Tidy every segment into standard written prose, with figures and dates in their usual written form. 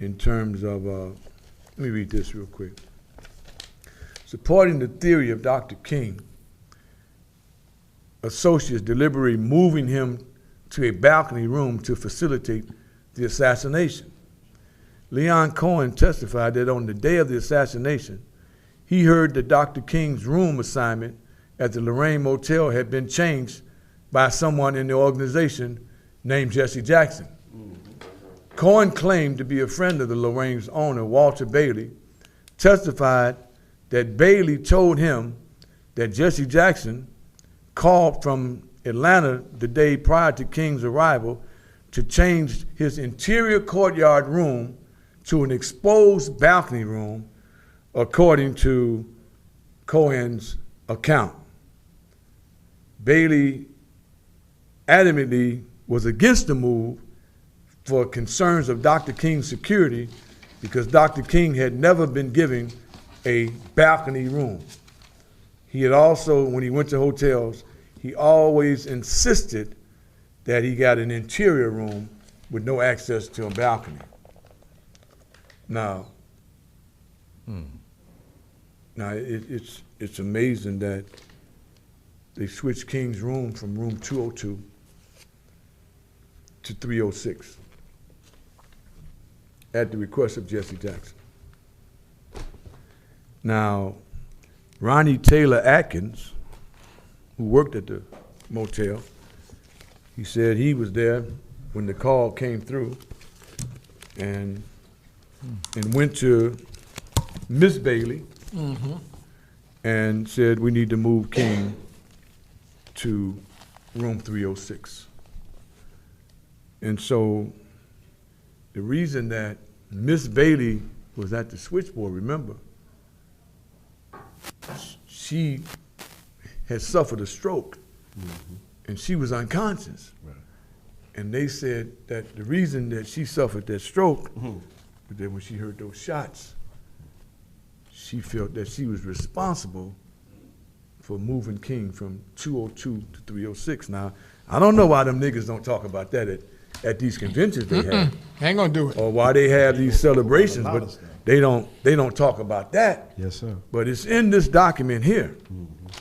in terms of, let me read this real quick. Supporting the theory of Dr. King, associates deliberately moving him to a balcony room to facilitate the assassination. Leon Cohen testified that on the day of the assassination, he heard that Dr. King's room assignment at the Lorraine Motel had been changed by someone in the organization named Jesse Jackson. Cohen claimed to be a friend of the Lorraine's owner, Walter Bailey, testified that Bailey told him that Jesse Jackson called from Atlanta the day prior to King's arrival to change his interior courtyard room to an exposed balcony room, according to Cohen's account. Bailey adamantly was against the move for concerns of Dr. King's security because Dr. King had never been given a balcony room. He had also, when he went to hotels, he always insisted that he got an interior room with no access to a balcony. Now, it's amazing that they switched King's room from room 202 to 306 at the request of Jesse Jackson. Now, Ronnie Taylor Atkins, who worked at the motel, he said he was there when the call came through and went to Miss Bailey and said, we need to move King to room 306. And so the reason that Miss Bailey was at the switchboard, remember, she had suffered a stroke and she was unconscious. Right. And they said that the reason that she suffered that stroke was that when she heard those shots, she felt that she was responsible for moving King from 202 to 306. Now, I don't know why them niggas don't talk about that at these conventions they have. Ain't gonna do it. Or why they have these celebrations, but they don't talk about that. Yes, sir. But it's in this document here,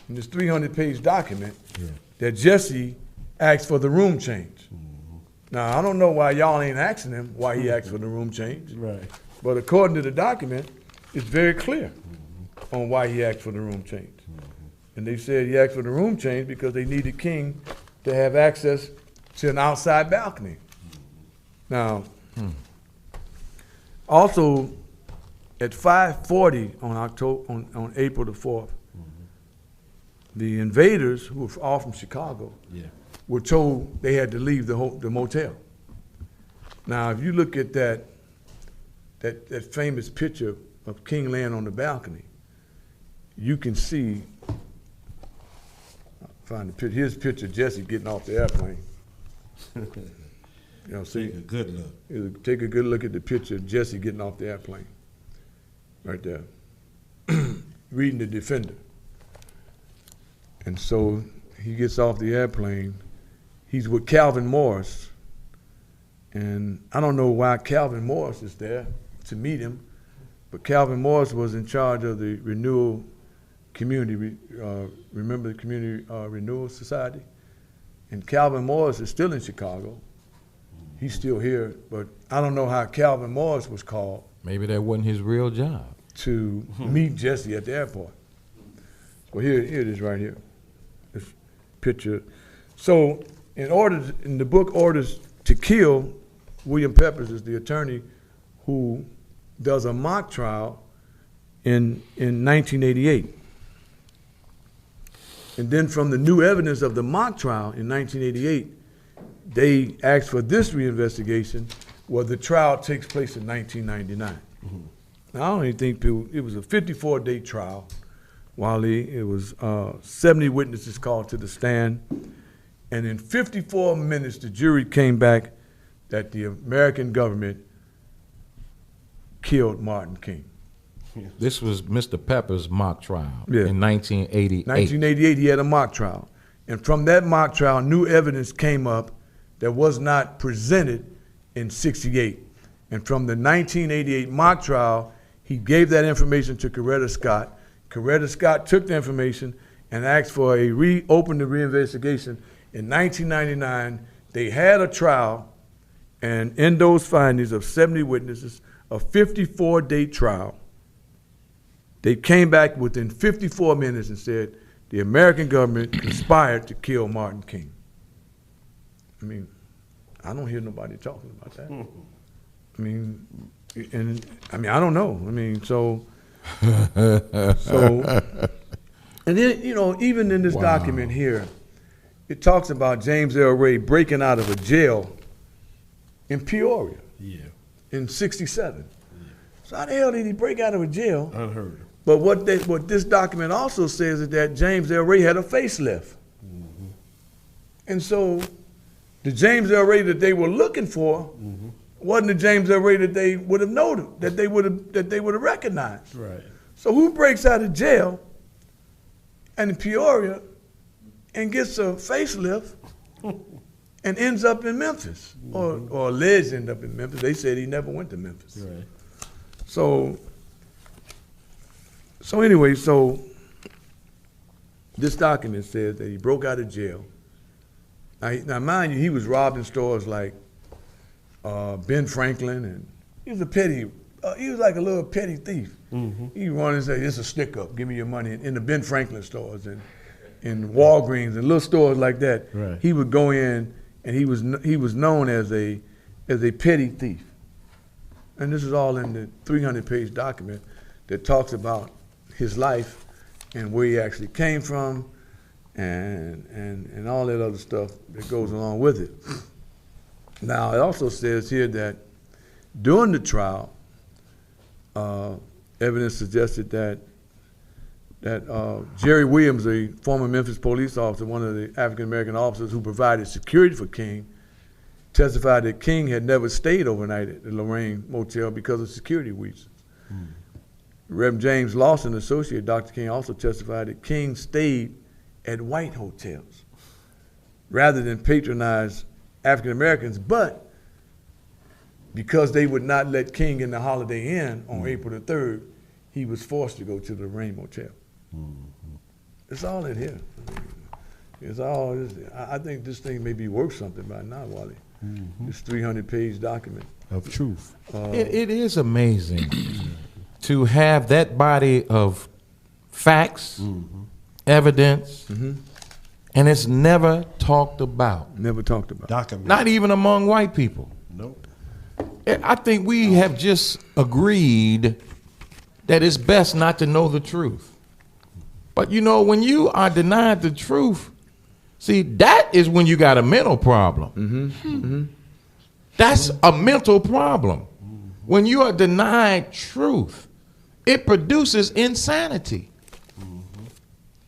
in this 300-page document, that Jesse asked for the room change. Now, I don't know why y'all ain't asking him why he asked for the room change. Right. But according to the document, it's very clear on why he asked for the room change. And they said he asked for the room change because they needed King to have access to an outside balcony. Now, also at 5:40 on April the 4th, the invaders, who were all from Chicago, were told they had to leave the motel. Now, if you look at that famous picture of King laying on the balcony, you can see, find the picture. Here's a picture of Jesse getting off the airplane. You know, see? Take a good look. Take a good look at the picture of Jesse getting off the airplane. Right there. Reading the Defender. And so he gets off the airplane. He's with Calvin Morris. And I don't know why Calvin Morris is there to meet him, but Calvin Morris was in charge of the Renewal Community, remember the Community Renewal Society? And Calvin Morris is still in Chicago. He's still here, but I don't know how Calvin Morris was called. Maybe that wasn't his real job. To meet Jesse at the airport. Well, here it is right here, this picture. So in the book Orders to Kill, William Peppers is the attorney who does a mock trial in 1988. And then from the new evidence of the mock trial in 1988, they asked for this reinvestigation where the trial takes place in 1999. Now, I don't even think it was a 54-day trial, WALI. It was 70 witnesses called to the stand. And in 54 minutes, the jury came back that the American government killed Martin King. This was Mr. Pepper's mock trial in 1988. 1988, he had a mock trial. And from that mock trial, new evidence came up that was not presented in 68. And from the 1988 mock trial, he gave that information to Coretta Scott. Coretta Scott took the information and asked for opened the reinvestigation. In 1999, they had a trial, and in those findings of 70 witnesses, a 54-day trial, they came back within 54 minutes and said the American government conspired to kill Martin King. I mean, I don't hear nobody talking about that. I mean, I don't know. I mean, so, and then, you know, even in this document here, it talks about James L. Ray breaking out of a jail in Peoria in '67. Yeah. So how the hell did he break out of a jail? Unheard of. But what this document also says is that James L. Ray had a facelift. Mm-hmm. And so the James L. Ray that they were looking for wasn't the James L. Ray that they would have noted, that they would have recognized. Right. So who breaks out of jail and in Peoria and gets a facelift and ends up in Memphis, or alleged end up in Memphis? They said he never went to Memphis. Right. So anyway, this document says that he broke out of jail. Now mind you, he was robbing stores like Ben Franklin, and he was like a little petty thief. Mm-hmm. He wanted to say, "This is a stick up, give me your money," in the Ben Franklin stores and in Walgreens and little stores like that. Right. He would go in, and he was known as a petty thief. And this is all in the 300-page document that talks about his life and where he actually came from, and all that other stuff that goes along with it. Now, it also says here that during the trial, evidence suggested that Jerry Williams, a former Memphis police officer, one of the African-American officers who provided security for King, testified that King had never stayed overnight at the Lorraine Motel because of security reasons. Reverend James Lawson, associate Dr. King, also testified that King stayed at white hotels rather than patronize African Americans, but because they would not let King in the Holiday Inn on April the 3rd, he was forced to go to the Lorraine Motel. It's all in here. It's all. I think this thing may be worth something by now, Wally. This 300-page document of truth. It is amazing to have that body of facts, evidence, and it's never talked about. Never talked about. Document. Not even among white people. Nope. I think we have just agreed that it's best not to know the truth. But you know, when you are denied the truth, see, that is when you got a mental problem. That's a mental problem. When you are denied truth, it produces insanity.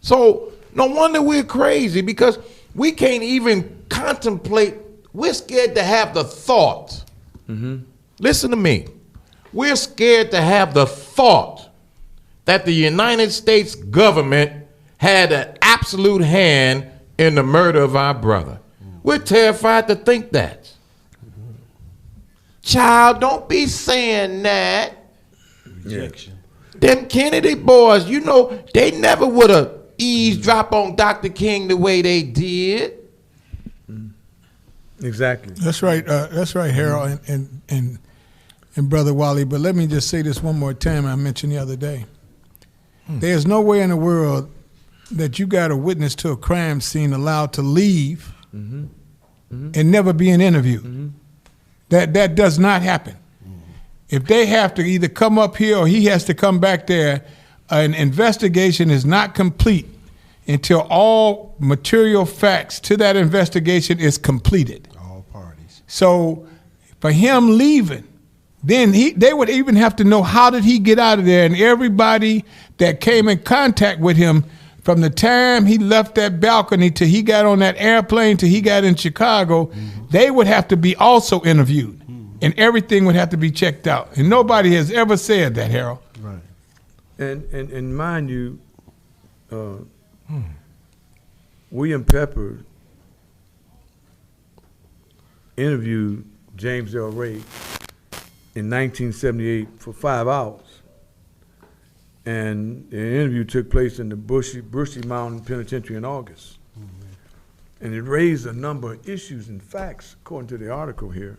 So no wonder we're crazy, because we can't even contemplate. We're scared to have the thought. Listen to me. We're scared to have the thought that the United States government had an absolute hand in the murder of our brother. We're terrified to think that. Child, don't be saying that. Rejection. Them Kennedy boys, you know, they never would have eavesdropped on Dr. King the way they did. Exactly. That's right, Harold and Brother Wally. But let me just say this one more time. I mentioned the other day. There's no way in the world that you got a witness to a crime scene allowed to leave and never be an interview. That does not happen. If they have to either come up here or he has to come back there, an investigation is not complete until all material facts to that investigation is completed. All parties. So for him leaving, then they would even have to know how did he get out of there, and everybody that came in contact with him from the time he left that balcony till he got on that airplane till he got in Chicago, they would have to be also interviewed, and everything would have to be checked out. And nobody has ever said that, Harold. Right. And mind you, William Pepper interviewed James L. Ray in 1978 for 5 hours. And the interview took place in the Brushy Mountain Penitentiary in August. And it raised a number of issues and facts, according to the article here,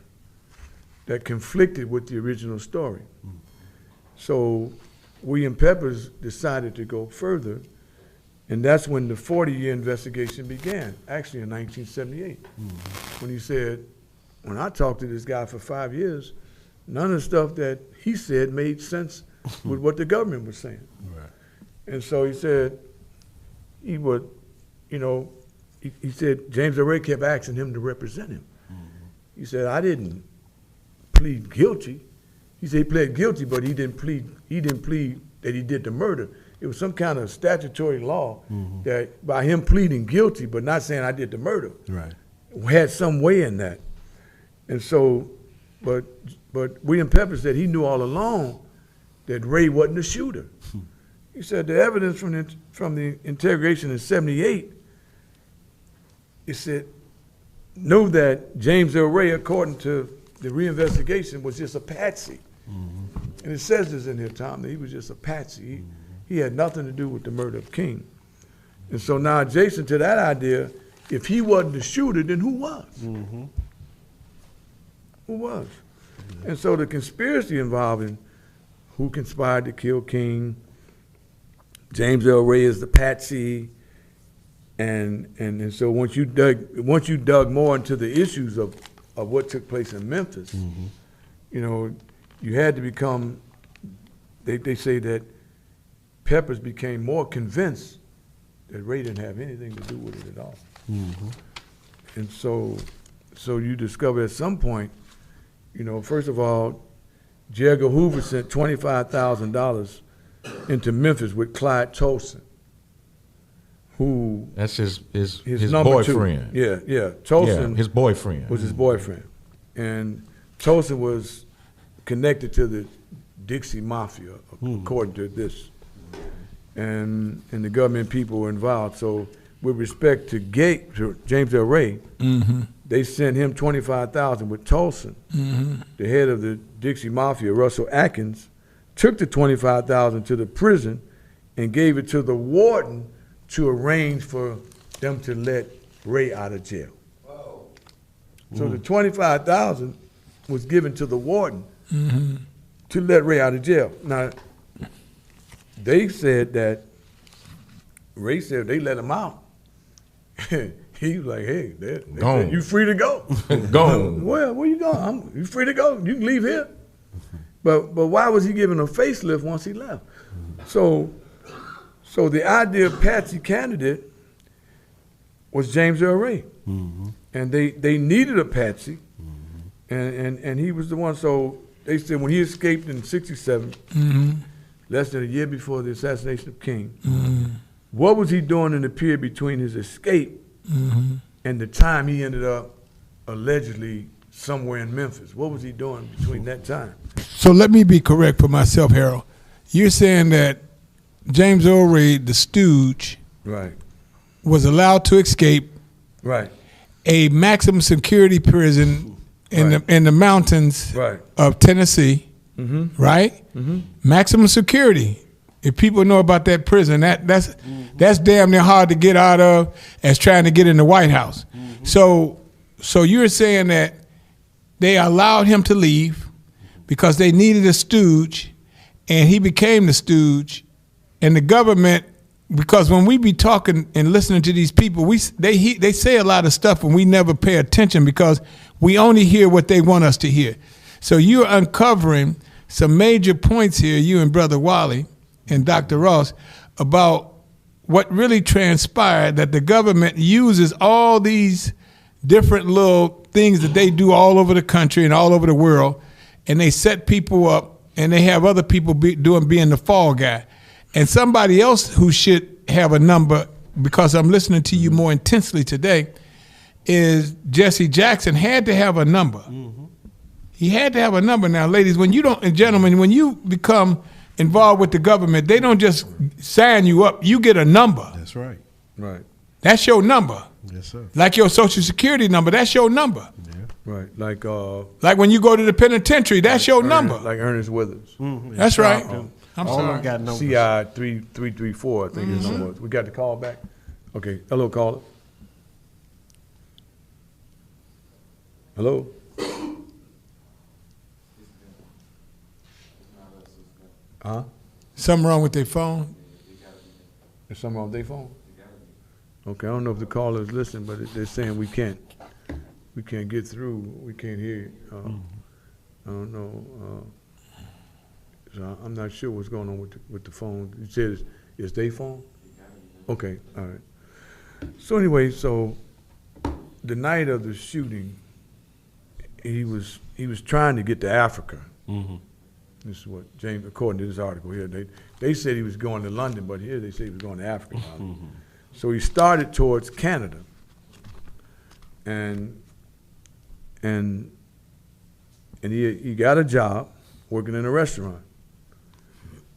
that conflicted with the original story. So William Peppers decided to go further, and that's when the 40-year investigation began, actually in 1978, when he said, when I talked to this guy for 5 years, none of the stuff that he said made sense with what the government was saying. Right. And so he said he would, you know, he said James Earl Ray kept asking him to represent him. He said, I didn't plead guilty. He said he pled guilty, but he didn't plead that he did the murder. It was some kind of statutory law that by him pleading guilty, but not saying I did the murder, Right. had some way in that. And so, but William Pepper said he knew all along that Ray wasn't the shooter. He said the evidence from the interrogation in '78, it said, knew that James Earl Ray, according to the reinvestigation, was just a patsy. And it says this in here, Tom, that he was just a patsy. He had nothing to do with the murder of King. And so now adjacent to that idea, if he wasn't the shooter, then who was? Who was? And so the conspiracy involving who conspired to kill King, James Earl Ray is the patsy, and so once you dug more into the issues of what took place in Memphis, you know, you had to become, they say that Peppers became more convinced that Ray didn't have anything to do with it at all. And so you discover at some point, you know, first of all, J. Edgar Hoover sent $25,000 into Memphis with Clyde Tolson, who That's his number boyfriend. 2. Yeah. Tolson Yeah, his boyfriend. was his boyfriend. And Tolson was connected to the Dixie Mafia, according to this. And the government people were involved. So with respect to James Earl Ray, they sent him $25,000 with Tolson. The head of the Dixie Mafia, Russell Atkins, took the $25,000 to the prison and gave it to the warden to arrange for them to let Ray out of jail. So the $25,000 was given to the warden to let Ray out of jail. Now, they said that Ray said they let him out. He was like, hey, they said, you free to go. Gone. Well, where you going? You free to go. You can leave here. But why was he given a facelift once he left? So the ideal patsy candidate was James Earl Ray. And they needed a patsy, and he was the one. So they said when he escaped in '67, less than a year before the assassination of King, what was he doing in the period between his escape and the time he ended up allegedly somewhere in Memphis? What was he doing between that time? So let me be correct for myself, Harold. You're saying that James Earl Ray, the stooge, Right. was allowed to escape Right. a maximum security prison in the mountains Right. of Tennessee, right? Maximum security. If people know about that prison, that's damn near hard to get out of as trying to get in the White House. So you're saying that they allowed him to leave because they needed a stooge, and he became the stooge, and the government. Because when we be talking and listening to these people, they say a lot of stuff and we never pay attention because we only hear what they want us to hear. So you're uncovering some major points here, you and Brother Wally and Dr. Ross, about what really transpired, that the government uses all these different little things that they do all over the country and all over the world, and they set people up and they have other people being the fall guy. And somebody else who should have a number, because I'm listening to you more intensely today, is Jesse Jackson had to have a number. He had to have a number. Now, ladies, and gentlemen, when you become involved with the government, they don't just sign you up. You get a number. That's right. Right. That's your number. Yes, sir. Like your Social Security number, that's your number. Yeah. Right, like Like when you go to the penitentiary, that's your number. like Ernest Withers. That's right. I'm All sorry. them got numbers. CI 3334, I think his number was. We got the call back. Okay, hello, caller. Hello. Huh? Something wrong with their phone? There's something wrong with their phone? Okay, I don't know if the caller is listening, but they're saying we can't get through. We can't hear you. I don't know. So I'm not sure what's going on with the phone. You said it's their phone? Okay, all right. So anyway, so the night of the shooting, he was trying to get to Africa. This is what James, according to this article here, they said he was going to London, but here they say he was going to Africa. So he started towards Canada, and he got a job working in a restaurant.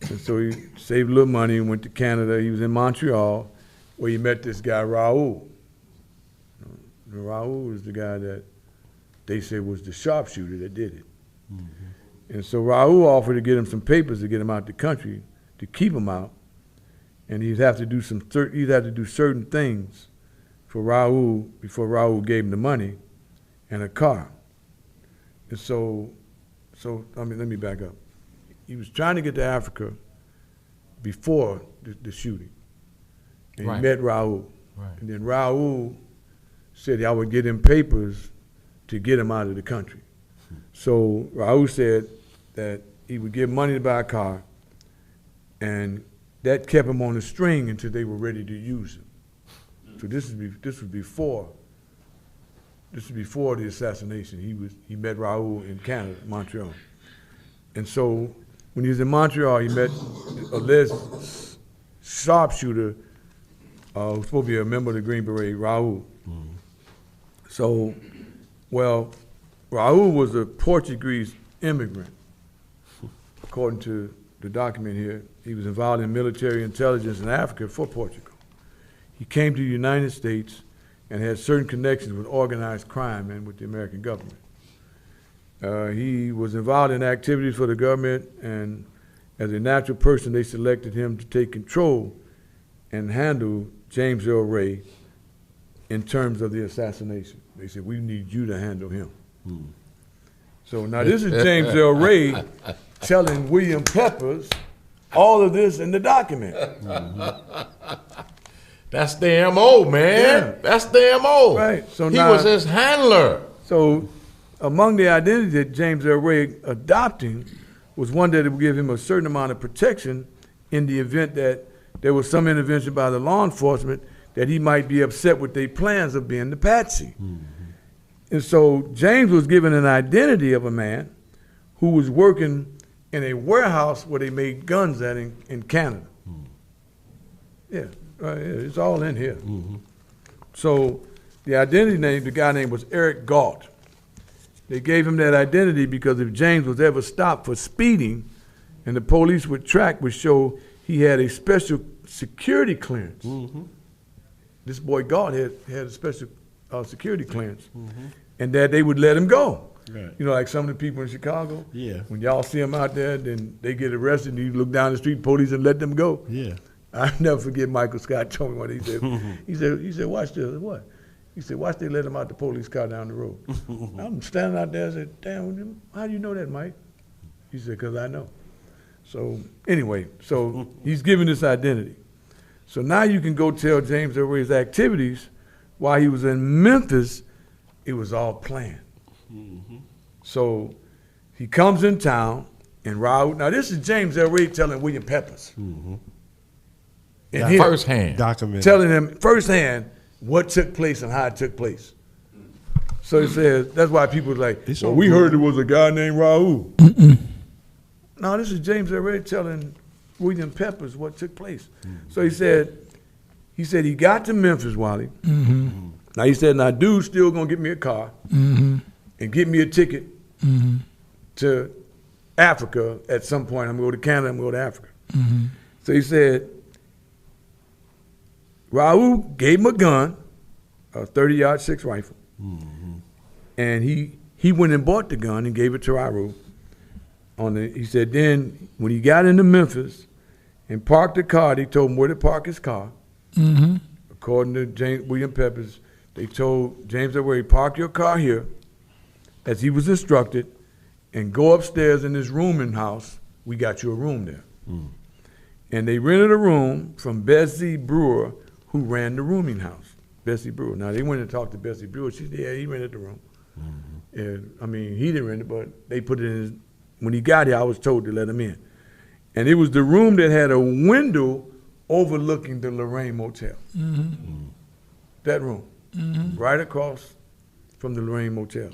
And so he saved a little money and went to Canada. He was in Montreal, where he met this guy Raoul. Raoul was the guy that they said was the sharpshooter that did it. And so Raoul offered to get him some papers to get him out the country, to keep him out, and he'd have to do certain things for Raoul before Raoul gave him the money and a car. And so let me back up. He was trying to get to Africa before the shooting, and he met Raoul. And then Raoul said I would get him papers to get him out of the country. So Raoul said that he would give money to buy a car, and that kept him on the string until they were ready to use him. So this was before the assassination. He met Raoul in Canada, Montreal. And so when he was in Montreal, he met a alleged sharpshooter who was supposed to be a member of the Green Beret, Raoul. So, well, Raoul was a Portuguese immigrant, according to the document here. He was involved in military intelligence in Africa for Portugal. He came to the United States and had certain connections with organized crime and with the American government. He was involved in activities for the government, and as a natural person, they selected him to take control and handle James Earl Ray in terms of the assassination. They said, we need you to handle him. So now this is James Earl Ray telling William Peppers all of this in the document. That's the MO, man. Yeah. That's the MO. Right. So he now, was his handler. So among the identities that James Earl Ray adopting was one that would give him a certain amount of protection in the event that there was some intervention by the law enforcement that he might be upset with their plans of being the patsy. And so James was given an identity of a man who was working in a warehouse where they made guns at in Canada. Yeah, it's all in here. So the identity name, the guy name was Eric Galt. They gave him that identity because if James was ever stopped for speeding and the police would track, would show he had a special security clearance. This boy Galt had a special security clearance, and that they would let him go. Right. You know, like some of the people in Chicago. Yeah. When y'all see them out there, then they get arrested, and you look down the street, police, and let them go. Yeah. I'll never forget Michael Scott told me what he said. he said, watch this. What? He said, watch they let him out the police car down the road. I'm standing out there and said, damn, how do you know that, Mike? He said, because I know. So anyway, so he's given this identity. So now you can go tell James Earl Ray's activities while he was in Memphis, it was all planned. So he comes in town, and Raoul, now this is James Earl Ray telling William Peppers. And here, Firsthand. Documented. telling him firsthand what took place and how it took place. So he says, that's why people was like, It's well, so we good. heard there was a guy named Raoul. No, this is James Earl Ray telling William Peppers what took place. So he said he got to Memphis, Wally. Now he said, now dude's still gonna get me a car and get me a ticket to Africa at some point. I'm gonna go to Canada, I'm gonna go to Africa. So he said, Raoul gave him a gun, a 30-06 rifle, and he he went and bought the gun and gave it to Raul. He said then when he got into Memphis and parked the car, they told him where to park his car. Mm-hmm. According to James William Peppers, they told James Elway, park your car here, as he was instructed, and go upstairs in this rooming house. We got you a room there. And they rented a room from Bessie Brewer, who ran the rooming house. Bessie Brewer. Now, they went and talked to Bessie Brewer. She said, yeah, he rented the room. And, I mean, he didn't rent it, but they put it in his, when he got here, I was told to let him in. And it was the room that had a window overlooking the Lorraine Motel. That room, right across from the Lorraine Motel.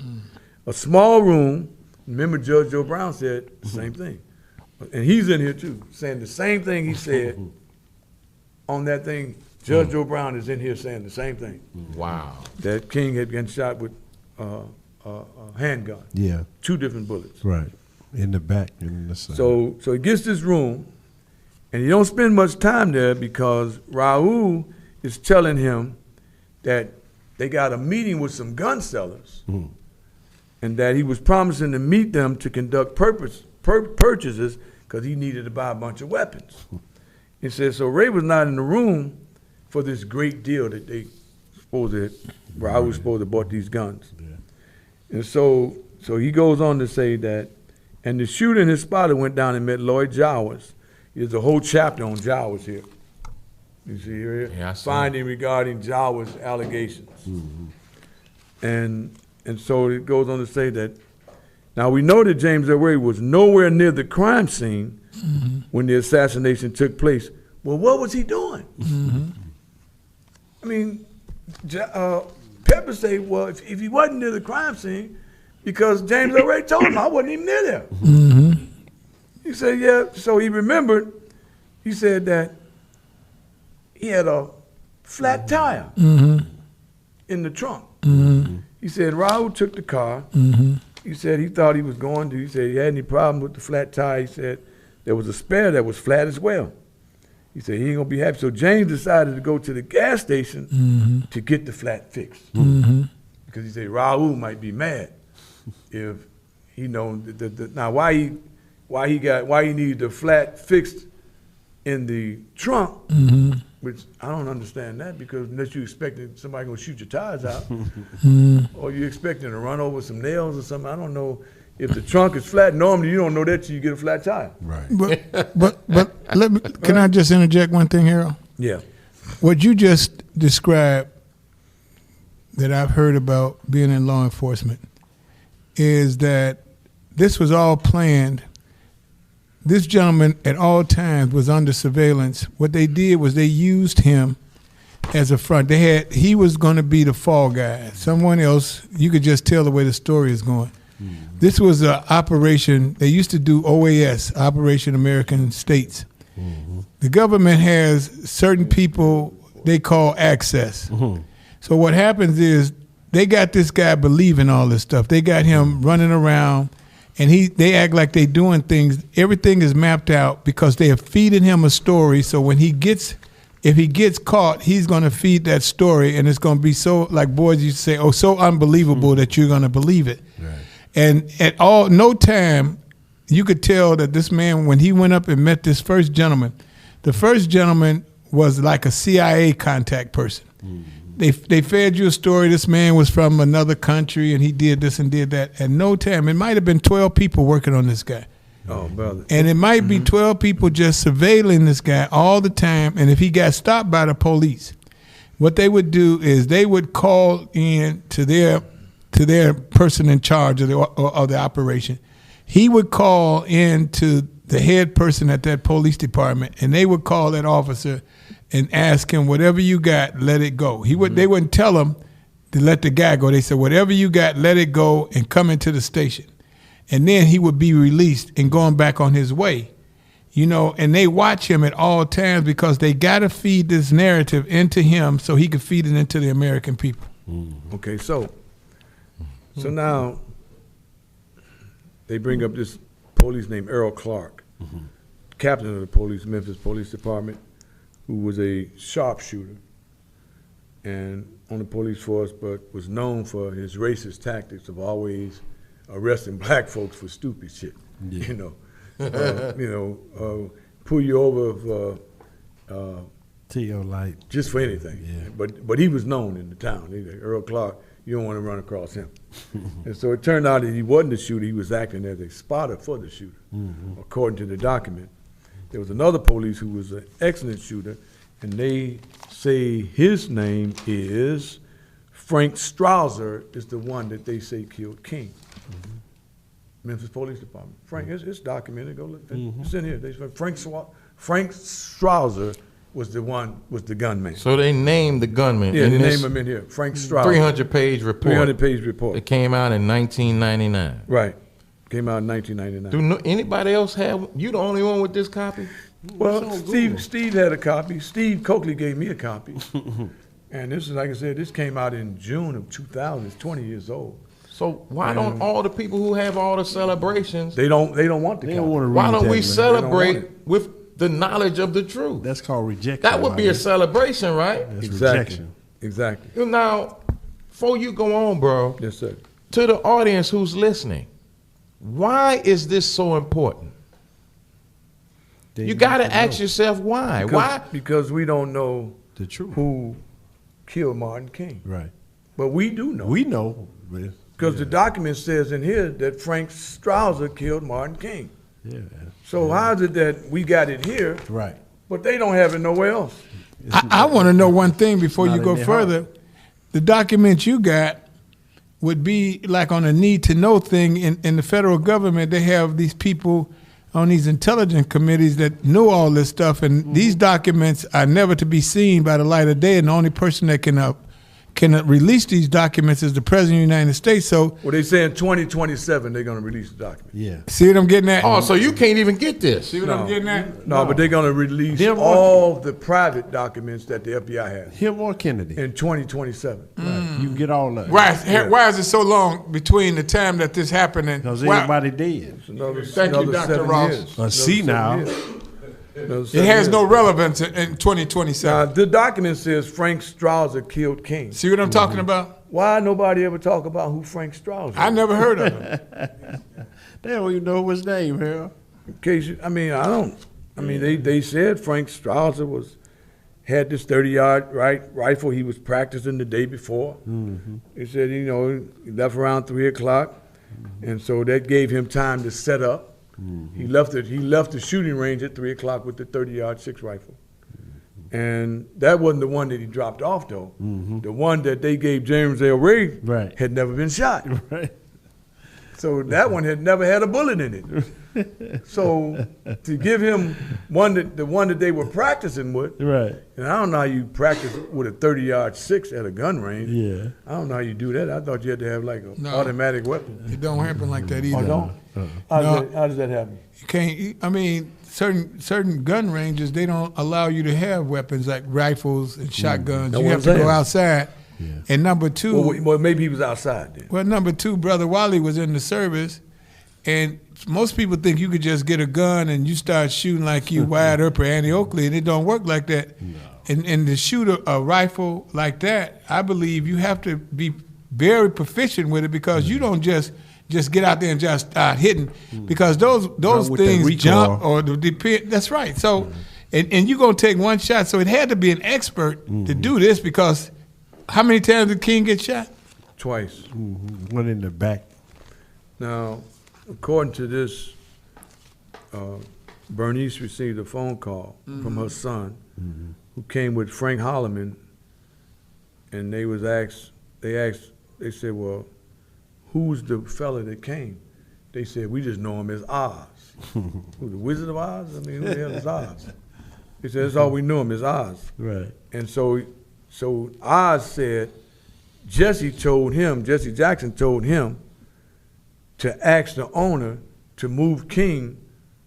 A small room. Remember Judge Joe Brown said the same thing. And he's in here too, saying the same thing he said on that thing. Judge Joe Brown is in here saying the same thing. Wow. That King had been shot with a handgun. Yeah. 2 different bullets. Right. In the back and in the side. So he gets this room, and he don't spend much time there because Raul is telling him that they got a meeting with some gun sellers, and that he was promising to meet them to conduct purchases because he needed to buy a bunch of weapons. He said, so Ray was not in the room for this great deal that they Raul was supposed to bought these guns. And so he goes on to say that, and the shooter and his spotter went down and met Lloyd Jowers. There's a whole chapter on Jowers here. You see here? Yeah, I see. Finding regarding Jowers' allegations. And so it goes on to say that, now we know that James Elway was nowhere near the crime scene when the assassination took place. Well, what was he doing? I mean, Pepper say, well, if he wasn't near the crime scene, because James Elway told him I wasn't even near there. He said, yeah, so he remembered, he said that he had a flat tire in the trunk. He said Raul took the car. He said he thought he was going to, he said he had any problem with the flat tire. He said there was a spare that was flat as well. He said he ain't gonna be happy. So James decided to go to the gas station to get the flat fixed. Because he said Raul might be mad if he know now why he needed the flat fixed in the trunk, which I don't understand that, because unless you expecting somebody gonna shoot your tires out, or you expecting to run over some nails or something, I don't know. If the trunk is flat, normally you don't know that till you get a flat tire. Right. But let me. Can I just interject one thing, Harold? Yeah. What you just described that I've heard about being in law enforcement is that this was all planned. This gentleman at all times was under surveillance. What they did was they used him as a front. He was going to be the fall guy. Someone else, you could just tell the way the story is going. This was an operation, they used to do OAS, Operation American States. The government has certain people they call access. So what happens is they got this guy believing all this stuff. They got him running around, and they act like they doing things. Everything is mapped out because they are feeding him a story. So when if he gets caught, he's going to feed that story, and it's going to be so, like boys used to say, oh, so unbelievable that you're going to believe it. Right. And at no time, you could tell that this man, when he went up and met this first gentleman, the first gentleman was like a CIA contact person. They fed you a story. This man was from another country, and he did this and did that. At no time, it might have been 12 people working on this guy. Oh, brother. And it might be 12 people just surveilling this guy all the time. And if he got stopped by the police, what they would do is they would call in to their person in charge of the operation. He would call in to the head person at that police department, and they would call that officer and ask him, whatever you got, let it go. They wouldn't tell him to let the guy go. They said, whatever you got, let it go and come into the station. And then he would be released and going back on his way. And they watch him at all times because they got to feed this narrative into him so he could feed it into the American people. Okay, so now they bring up this police named Earl Clark, captain of the police, Memphis Police Department, who was a sharpshooter and on the police force, but was known for his racist tactics of always arresting black folks for stupid shit. Yeah. Pull you over T.O. Light. just for anything. Yeah. But he was known in the town. Earl Clark, you don't want to run across him. And so it turned out that he wasn't the shooter. He was acting as a spotter for the shooter, according to the document. There was another police who was an excellent shooter, and they say his name is Frank Strouser, is the one that they say killed King. Memphis Police Department. Frank, it's documented. Go look. It's in here. They say Frank Strouser was the gunman. So they named the gunman. Yeah, in they this named him in here. Frank Strouser. 300-page report. 300-page report. It came out in 1999. Right. Came out in 1999. Do anybody else have? You the only one with this copy? Well, Steve had a copy. Steve Coakley gave me a copy. And this is, like I said, this came out in June of 2000. It's 20 years old. So why don't all the people who have all the celebrations? They don't want the They copy. don't want to read Why don't that, we man. celebrate with the knowledge of the truth? That's called rejection. That would be a Wally. celebration, right? That's Exactly. rejection. Exactly. Now, before you go on, bro, Yes, sir. to the audience who's listening, why is this so important? They You got to need ask know yourself why. Why? Because we don't know the truth. who killed Martin King. Right. But we do know. We know. but- Because the document says in here that Frank Strouser killed Martin King. Yeah. So how is it that we got it here, Right. but they don't have it nowhere else? I want to know one thing before Not you in go their further. The document you got would be like on a need-to-know thing. In the federal government, they have these people on these intelligence committees that know all this stuff, and these documents are never to be seen by the light of day, and the only person that can release these documents is the President of the United States. So, Well, they say in 2027 they're going to release the document. Yeah. see what I'm getting at? Oh, so you can't even get this. See what I'm getting at? No, but they're going to release Them all the private documents that the FBI has Him or Kennedy. in 2027. Right. You can get all of it. Why is it so long between the time that this happened and Because why- everybody dead. Thank you, Dr. 7 Ross. years. See now. it has no relevance in 2027? Now, the document says Frank Strouser killed King. See what I'm talking about? Why nobody ever talk about who Frank Strouser is? I never heard of him. They don't even know his name, Harold. In case you, I mean, they said Frank Strouser had this 30-yard rifle he was practicing the day before. They said, he left around 3 o'clock, and so that gave him time to set up. He left the shooting range at 3 o'clock with the 30-yard 6 rifle. And that wasn't the one that he dropped off, though. The one that they gave James L. Ray Right. had never been shot. Right. So that one had never had a bullet in it. So to give him the one that they were practicing with, Right. and I don't know how you practice with a 30-yard 6 at a gun range. Yeah. I don't know how you do that. I thought you had to have like an No. automatic weapon. It don't happen like that either. Oh, don't? How does that happen? You can't. I mean, certain gun ranges, they don't allow you to have weapons like rifles and shotguns. That's You what have I'm to go saying. outside. Yeah. And number two, Well, maybe he was outside then. number two, Brother Wally was in the service, and most people think you could just get a gun and you start shooting like you Wyatt Earp or Annie Oakley, and it don't work like that. No. And to shoot a rifle like that, I believe you have to be very proficient with it, because you don't just get out there and just start hitting, because those Not with that things recoil. jump or depend. That's right. So, and you're gonna take one shot. So it had to be an expert to do this, because how many times did King get shot? Twice. One in the back. Now, according to this, Bernice received a phone call from her son, who came with Frank Holloman, and they said, well, who's the fella that came? They said, we just know him as Oz. Who, the Wizard of Oz? I mean, who the hell is Oz? They said, that's all we knew him as Oz. Right. And so Oz said, Jesse Jackson told him to ask the owner to move King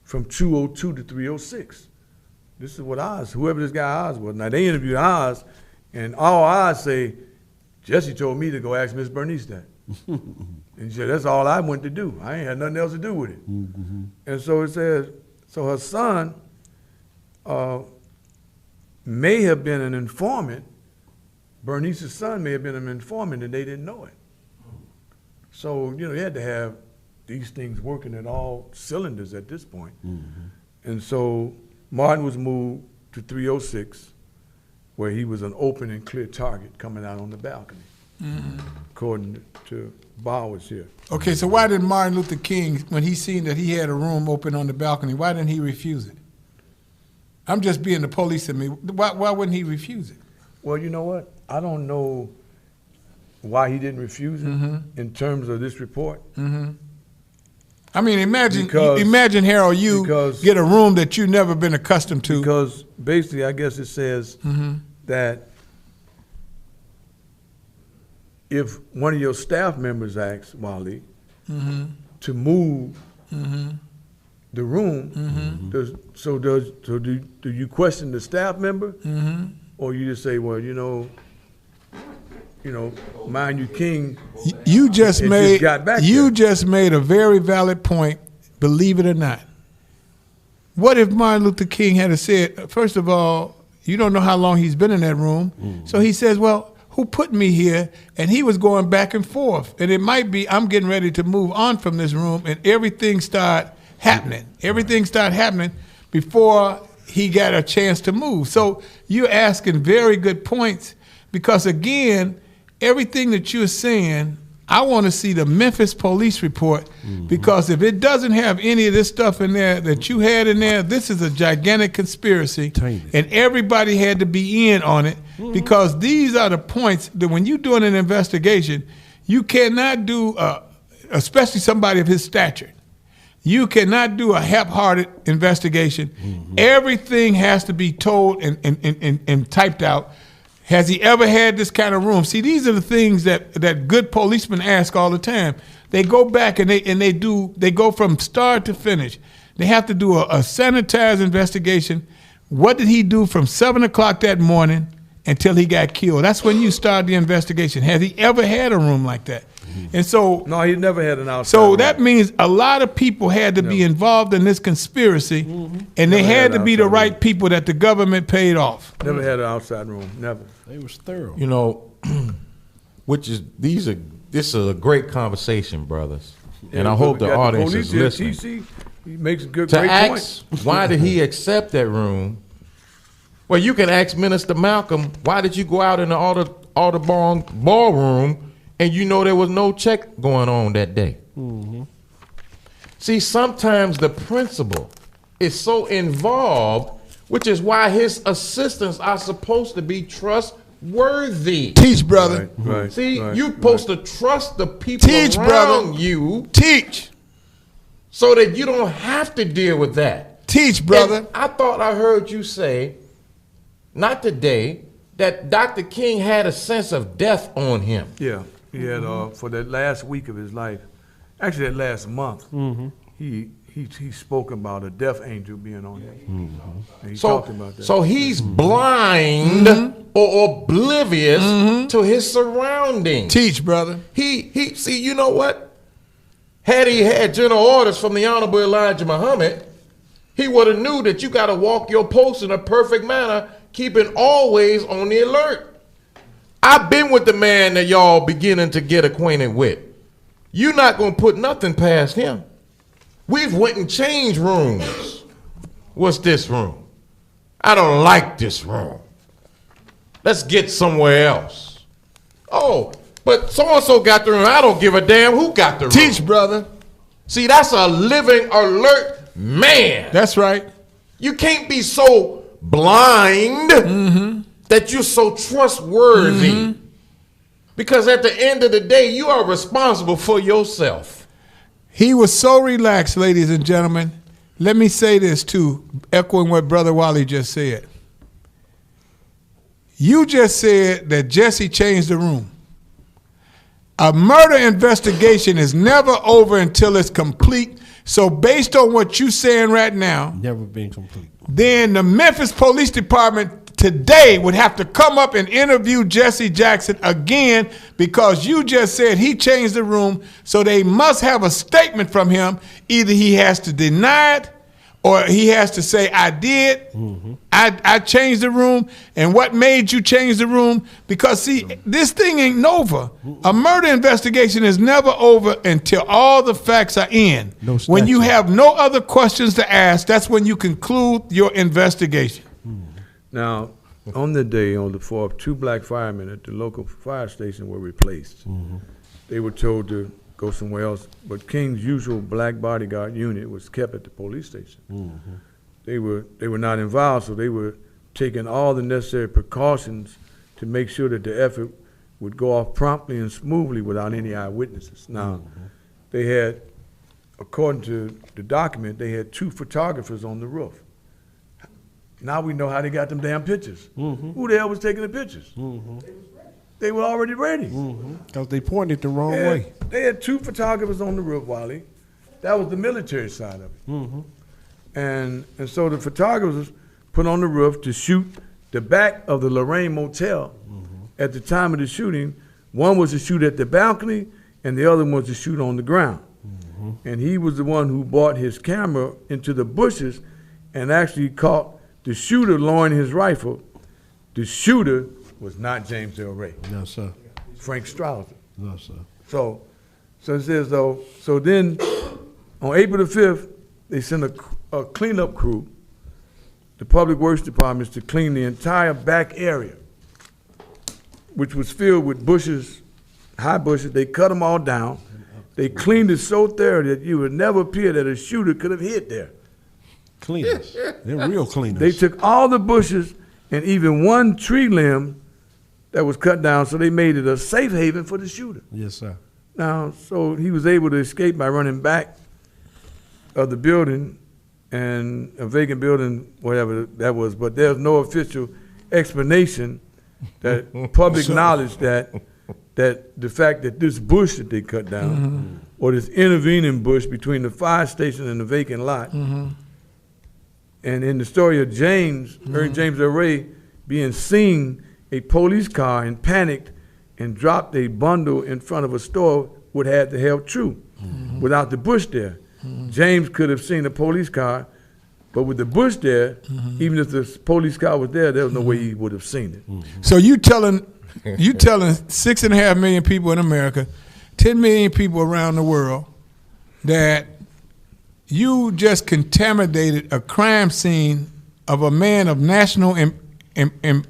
from 202 to 306. This is what whoever this guy Oz was. Now, they interviewed Oz, and all Oz say, Jesse told me to go ask Miss Bernice that. And she said, that's all I went to do. I ain't had nothing else to do with it. And so it says, so her son may have been an informant. Bernice's son may have been an informant, and they didn't know it. So, you had to have these things working at all cylinders at this point. And so Martin was moved to 306, where he was an open and clear target coming out on the balcony, according to Bowers here. Okay, so why did Martin Luther King, when he seen that he had a room open on the balcony, why didn't he refuse it? I'm just being the police in me. Why wouldn't he refuse it? Well, you know what? I don't know why he didn't refuse it in terms of this report. I mean, imagine, Because- Harold, you because- get a room that you've never been accustomed to. Because basically, I guess it says that if one of your staff members asks Wally to move the room, do you question the staff member, or you just say, well, you know, mind you, King. You just It made just got back you there. just made a very valid point, believe it or not. What if Martin Luther King had said, first of all, you don't know how long he's been in that room. So he says, well, who put me here? And he was going back and forth. And it might be, I'm getting ready to move on from this room, and everything started happening. Everything started happening before he got a chance to move. So you're asking very good points, because again, everything that you're saying, I want to see the Memphis police report, because if it doesn't have any of this stuff in there that you had in there, this is a gigantic conspiracy, and everybody had to be in on it, because these are the points that when you're doing an investigation, you cannot do, especially somebody of his stature, you cannot do a half-hearted investigation. Everything has to be told and typed out. Has he ever had this kind of room? See, these are the things that good policemen ask all the time. They go back and they go from start to finish. They have to do a sanitized investigation. What did he do from 7 o'clock that morning until he got killed? That's when you start the investigation. Has he ever had a room like that? And so, No, he never had an outside so room. that means a lot of people had to be involved in this conspiracy, and they Never had had to an be the outside right room. people that the government paid off. Never had an outside room, never. They was thorough. You know, this is a great conversation, brothers. And I hope the audience is listening. TC, he makes a great ask, point. why did he accept that room? Well, you can ask Minister Malcolm, why did you go out in the Audubon ballroom and you know there was no check going on that day? See, sometimes the principal is so involved, which is why his assistants are supposed to be trustworthy. Teach, brother. Right, See, right, you're supposed to trust the people Teach, around brother. you Teach. so that you don't have to deal with that. Teach, brother. And I thought I heard you say, not today, that Dr. King had a sense of death on him. Yeah, he had for that last week of his life, actually that last month, he spoke about a death angel being on him. And he talked about that. So he's blind or oblivious to his surroundings. Teach, brother. He see, you know what? Had he had general orders from the Honorable Elijah Muhammad, he would have knew that you got to walk your post in a perfect manner, keeping always on the alert. I've been with the man that y'all beginning to get acquainted with. You're not going to put nothing past him. We've went and changed rooms. What's this room? I don't like this room. Let's get somewhere else. Oh, but so-and-so got the room. I don't give a damn who got the room. Teach, brother. See, that's a living, alert man. That's right. You can't be so blind that you're so trustworthy. Because at the end of the day, you are responsible for yourself. He was so relaxed, ladies and gentlemen. Let me say this too, echoing what Brother Wally just said. You just said that Jesse changed the room. A murder investigation is never over until it's complete. So based on what you're saying right now, Never been complete. then the Memphis Police Department today would have to come up and interview Jesse Jackson again, because you just said he changed the room. So they must have a statement from him. Either he has to deny it or he has to say, I did, I changed the room. And what made you change the room? Because, see, this thing ain't over. A murder investigation is never over until all the facts are in. No when you statute. have no other questions to ask, that's when you conclude your investigation. Now, on the day, on the 4th, 2 black firemen at the local fire station were replaced. They were told to go somewhere else, but King's usual black bodyguard unit was kept at the police station. They were not involved, so they were taking all the necessary precautions to make sure that the effort would go off promptly and smoothly without any eyewitnesses. Now, they had, according to the document, they had 2 photographers on the roof. Now we know how they got them damn pictures. Who the hell was taking the pictures? They were already ready. Because they pointed the wrong way. They had 2 photographers on the roof, Wally. That was the military side of it. And so the photographers put on the roof to shoot the back of the Lorraine Motel. At the time of the shooting, one was to shoot at the balcony and the other one was to shoot on the ground. And he was the one who brought his camera into the bushes and actually caught the shooter lowering his rifle. The shooter was not James Del Rey. No, sir. Frank Strauser. No, sir. So it says though. So then, on April the 5th, they sent a cleanup crew, the Public Works Department, to clean the entire back area, which was filled with bushes, high bushes. They cut them all down. They cleaned it so thorough that you would never appear that a shooter could have hid there. Cleaners. They're real cleaners. They took all the bushes and even one tree limb that was cut down, so they made it a safe haven for the shooter. Yes, sir. Now, so he was able to escape by running back of the building, and a vacant building, whatever that was, but there's no official explanation that public knowledge that the fact that this bush that they cut down, or this intervening bush between the fire station and the vacant lot, and in the story of James, James Del Rey being seen a police car and panicked and dropped a bundle in front of a store would have to held true without the bush there. James could have seen a police car, but with the bush there, even if the police car was there was no way he would have seen it. So you telling 6.5 million people in America, 10 million people around the world, that you just contaminated a crime scene of a man of national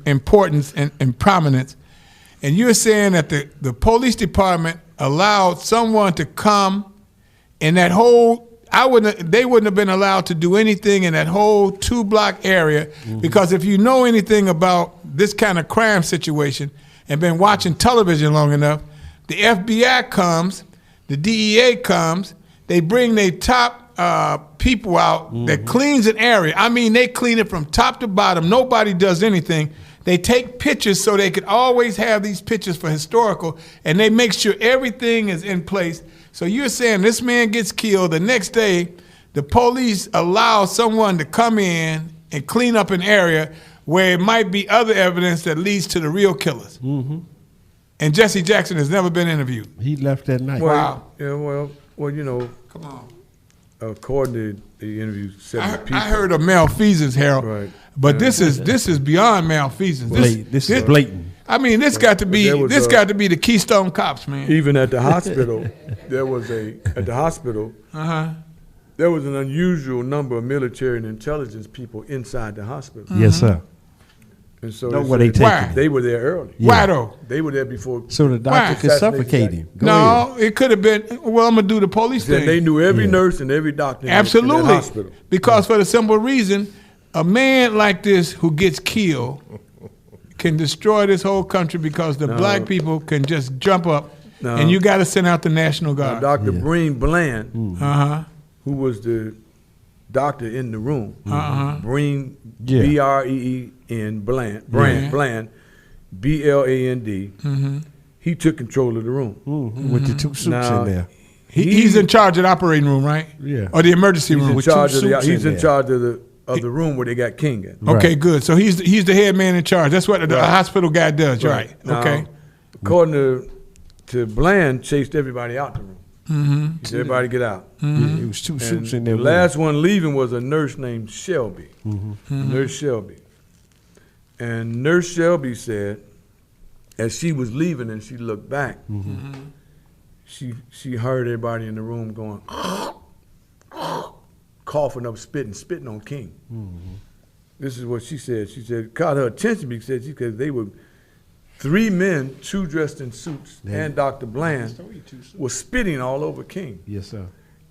importance and prominence, and you're saying that the police department allowed someone to come in that whole, they wouldn't have been allowed to do anything in that whole 2-block area, because if you know anything about this kind of crime situation and been watching television long enough, the FBI comes, the DEA comes, they bring their top people out that cleans an area. I mean, they clean it from top to bottom. Nobody does anything. They take pictures so they could always have these pictures for historical, and they make sure everything is in place. So you're saying this man gets killed, the next day the police allow someone to come in and clean up an area where it might be other evidence that leads to the real killers. And Jesse Jackson has never been interviewed. He left that night. Wow. Yeah, well, you know, Come on. according to the interview, 7 people. I heard of malfeasance, Harold, Right. but this is beyond malfeasance. This is blatant. I mean, this got to be there was got to be the Keystone Cops, man. Even at the hospital, there was an unusual number of military and intelligence people inside the hospital. Yes, sir. And so Know they where they said take Why? him. they were there early. Why though? They were there before. So the doctor Why? could suffocate him. Go No, ahead. it could have been. Well, I'm gonna do the police Then thing. they knew every nurse and every doctor in that Absolutely, hospital. because for the simple reason, a man like this who gets killed can destroy this whole country because the black people can just jump up, and you got to send out the National Guard. Dr. Breen Bland, Uh-huh. who was the doctor in the room, Breen, Yeah. B-R-E-E-N, Bland, B-L-A-N-D, he took control of the room. With the 2 suits Now, in there. He's in charge of the operating room, right? Yeah. Or the emergency He's room. in with charge two of the, suits he's in in there. charge of the room where they got King at. Okay, Right. good. So he's the head man in charge. That's what the hospital guy does, right? Now, Okay. According to Bland, chased everybody out the room. He said, everybody get out. Yeah, it was 2 suits in And there. the with him. last one leaving was a nurse named Shelby, Nurse Shelby. And Nurse Shelby said, as she was leaving and she looked back, she heard everybody in the room going, coughing up, spitting on King. This is what she said. She said, caught her attention because they were 3 men, 2 dressed in suits, and Dr. Bland was spitting all over King. Yes, sir.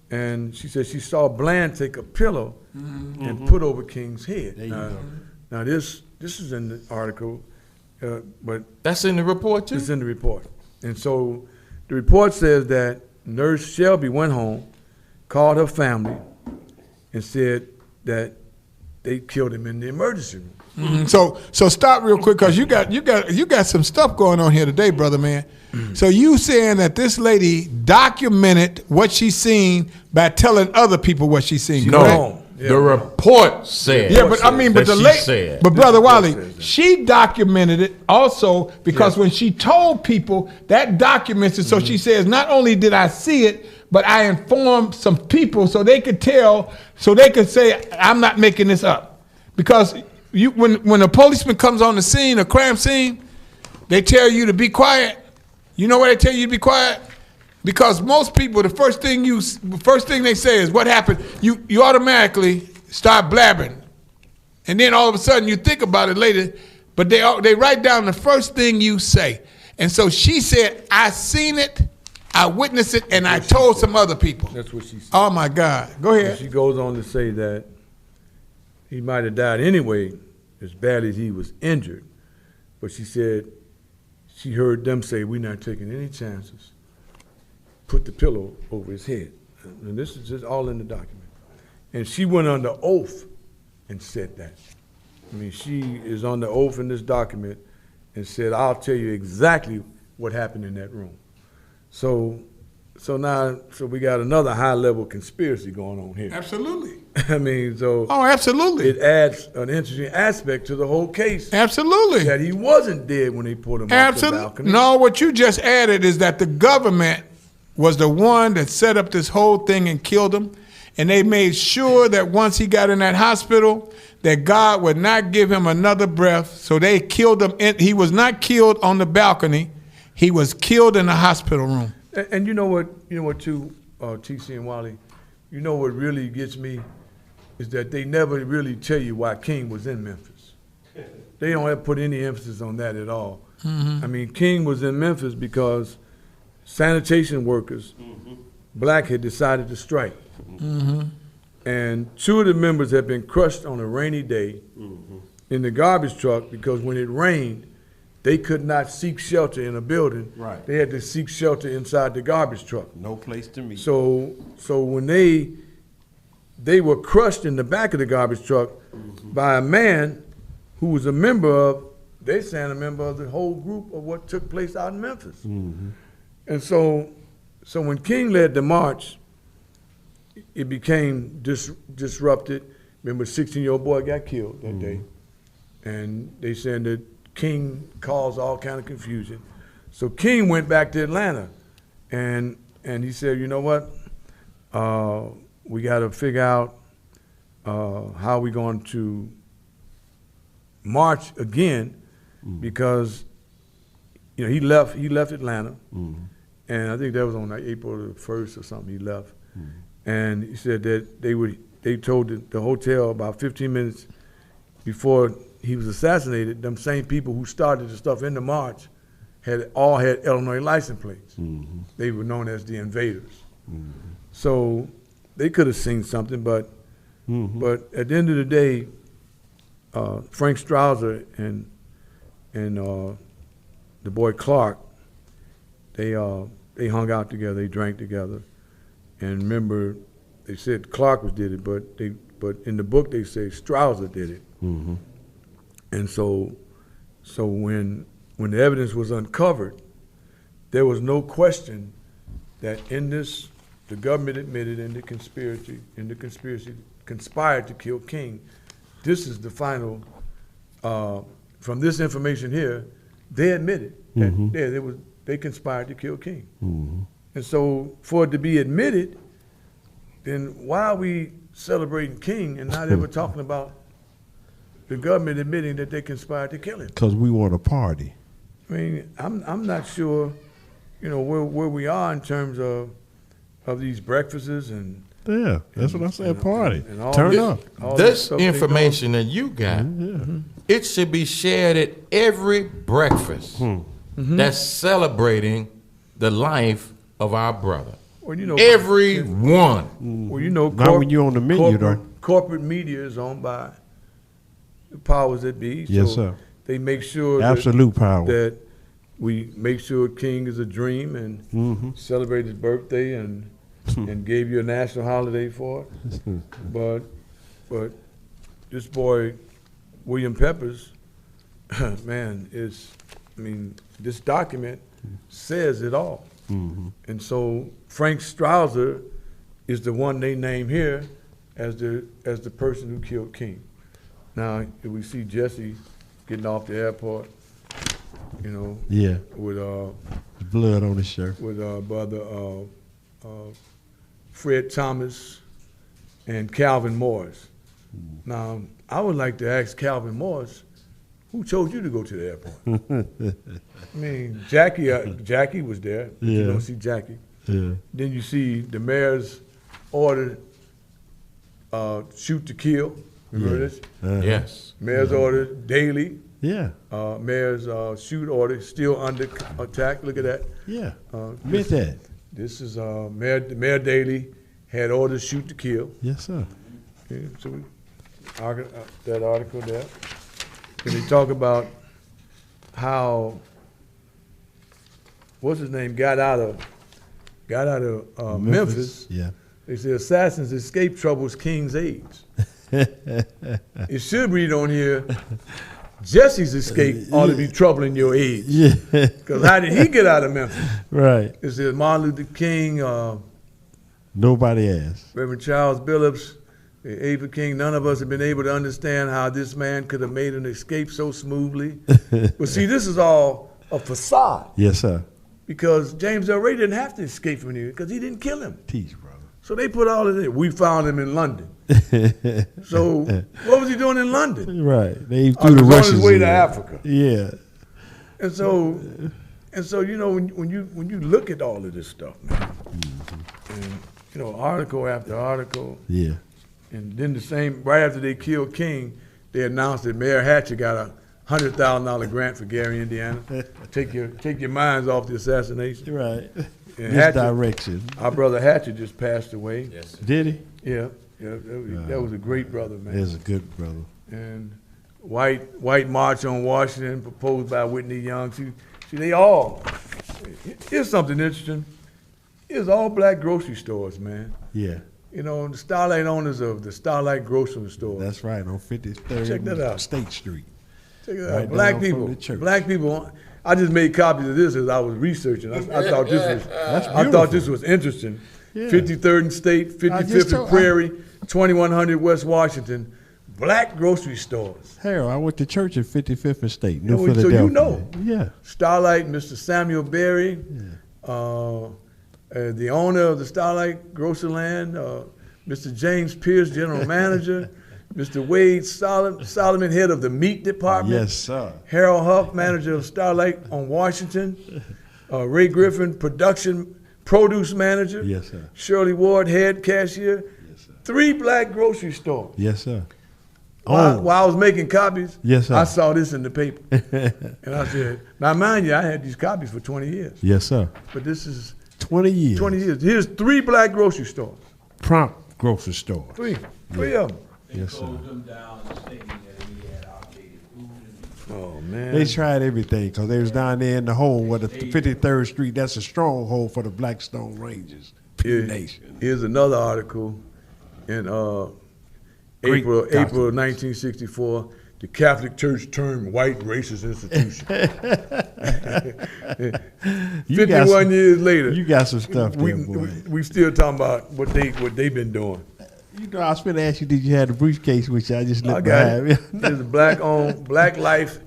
And she said she saw Bland take a pillow and put over King's head. Now this is in the article, but that's in the report too? It's in the report. And so the report says that Nurse Shelby went home, called her family, and said that they killed him in the emergency room. So stop real quick, because you got some stuff going on here today, brother man. So you saying that this lady documented what she seen by telling other people what she seen? No, the report said. Yeah, but I mean, but the lady, but brother Wally, she documented it also because when she told people, that documents it. So she says, not only did I see it, but I informed some people so they could tell, so they could say, I'm not making this up. Because when a policeman comes on the scene, a crime scene, they tell you to be quiet. You know why they tell you to be quiet? Because most people, the first thing they say is, what happened? You automatically start blabbering. And then all of a sudden you think about it later, but they write down the first thing you say. And so she said, I seen it, I witnessed it, and I told some other people. That's what she said. Oh my God, go ahead. And she goes on to say that he might have died anyway, as bad as he was injured. But she said she heard them say, we're not taking any chances. Put the pillow over his head. And this is just all in the document. And she went under oath and said that. I mean, she is on the oath in this document and said, I'll tell you exactly what happened in that room. So we got another high-level conspiracy going on here. Absolutely. I mean, so. Oh, absolutely. It adds an interesting aspect to the whole case. Absolutely. That he wasn't dead when they put him off the balcony. No, what you just added is that the government was the one that set up this whole thing and killed him. And they made sure that once he got in that hospital, that God would not give him another breath. So they killed him. He was not killed on the balcony. He was killed in the hospital room. And you know what too, TC and Wally, you know what really gets me is that they never really tell you why King was in Memphis. They don't have put any emphasis on that at all. I mean, King was in Memphis because sanitation workers, black, had decided to strike. And 2 of the members had been crushed on a rainy day in the garbage truck because when it rained, they could not seek shelter in a building. Right. They had to seek shelter inside the garbage truck. No place to meet. So when they were crushed in the back of the garbage truck by a man who was a member of, they saying a member of the whole group of what took place out in Memphis. And so when King led the march, it became disrupted. Remember, a 16-year-old boy got killed that day. And they said that King caused all kind of confusion. So King went back to Atlanta, and he said, you know what? We got to figure out how we're going to march again, because he left Atlanta, and I think that was on like April the 1st or something. He left, and he said that they told the hotel about 15 minutes before he was assassinated, them same people who started the stuff in the march all had Illinois license plates. They were known as the invaders. So they could have seen something, but at the end of the day, Frank Strouser and the boy Clark, they hung out together, they drank together, and remember, they said Clark did it, but in the book they say Strouser did it. And so when the evidence was uncovered, there was no question that in this, the government admitted in the conspiracy conspired to kill King. This is the final, from this information here, they admitted that they conspired to kill King. And so for it to be admitted, then why are we celebrating King and not ever talking about the government admitting that they conspired to kill him. Because we want a party. I mean, I'm not sure, where we are in terms of these breakfasts and Yeah, that's what I said. Party. and all Turn this- up. all This stuff they information that you got, it should be shared at every breakfast that's celebrating the life of our brother. doing. Well, Every one. Well, Not when you're on the menu, though. corporate media is owned by the powers that be. Yes, so sir. They make sure Absolute power. that we make sure King is a dream and celebrate his birthday and gave you a national holiday for it. But this boy, William Peppers, man, this document says it all. And so Frank Strouser is the one they name here as the person who killed King. Now, if we see Jesse getting off the airport, Yeah, with blood on his shirt. brother Fred Thomas and Calvin Morris. Now, I would like to ask Calvin Morris, who told you to go to the airport? I mean, Jackie was there. But You Yeah. don't see Jackie. Yeah. Then you see the mayor's order, shoot to kill. Remember this? Yes. Mayor's order daily. Yeah, Mayor's shoot order still under attack. Look at that. yeah. Uh, Admit that. This is Mayor Daley had orders shoot to kill. Yes, sir. Okay, so that article there. And they talk about how what's his name got out of Memphis. Yeah. They say assassins escape troubles King's age. It should read on here. Jesse's escape ought to be troubling your age. Yeah. Because how did he get out of Memphis? Right. It says Martin Luther King, Nobody asked. Reverend Charles Billups, Ava King, none of us have been able to understand how this man could have made an escape so smoothly. But see, this is all a facade Yes, sir. because James L. Ray didn't have to escape from here because he didn't kill him. Teach, brother. So they put all of it. We found him in London. So what was he doing in London? Right. They He threw the was on Russians his way in. to Africa. Yeah. And so when you look at all of this stuff, man, and article after article, Yeah. and then right after they killed King, they announced that Mayor Hatcher got a $100,000 grant for Gary, Indiana. Take your minds off the assassination. Right. And Hatcher, Misdirection. our brother Hatcher just passed away. Yes. Did he? Yeah, that was a great brother, man. He's a good brother. And White March on Washington, proposed by Whitney Young. See, they all. Here's something interesting. It's all black grocery stores, man. Yeah. The Starlight owners of the Starlight grocery store. That's right, on 53rd Check that out. State Street. Check it Right out. Black down from people. the church. Black people. I just made copies of this as I was researching. I thought this was interesting. Yeah. 53rd and State, I just 55th told- and Prairie, 2100 West Washington. Black grocery stores. Harold, I went to church at 55th and State, Yeah, New well, so Philadelphia. you know. Yeah. Starlight, Mr. Samuel Berry, the owner of the Starlight Groceryland, Mr. James Pierce, general manager, Mr. Wade Solomon, head of the meat department. Yes, sir. Harold Huff, manager of Starlight on Washington. Ray Griffin, produce manager. Yes, sir. Shirley Ward, head cashier. Yes, sir. 3 black grocery stores. Yes, sir. While I was making copies, Yes, sir. I saw this in the paper. And I said, now mind you, I had these copies for 20 years. Yes, sir. But this is 20 years. 20 years. Here's 3 black grocery stores. Prompt grocery store. 3 of them. Yes, sir. Closed him down, stating that he had outdated food. Oh, man. They tried everything because they was down there in the hole where the 53rd Street, that's a stronghold for the Blackstone Rangers. Here- Nation. Here's another article in Great April documents. 1964. The Catholic Church termed white racist institution. 51 years later, You got some stuff we, there, boy. we still talking about what they've been doing. I was going to ask you, did you have the briefcase, which I just I looked got behind it. me. There's a black owned, black life.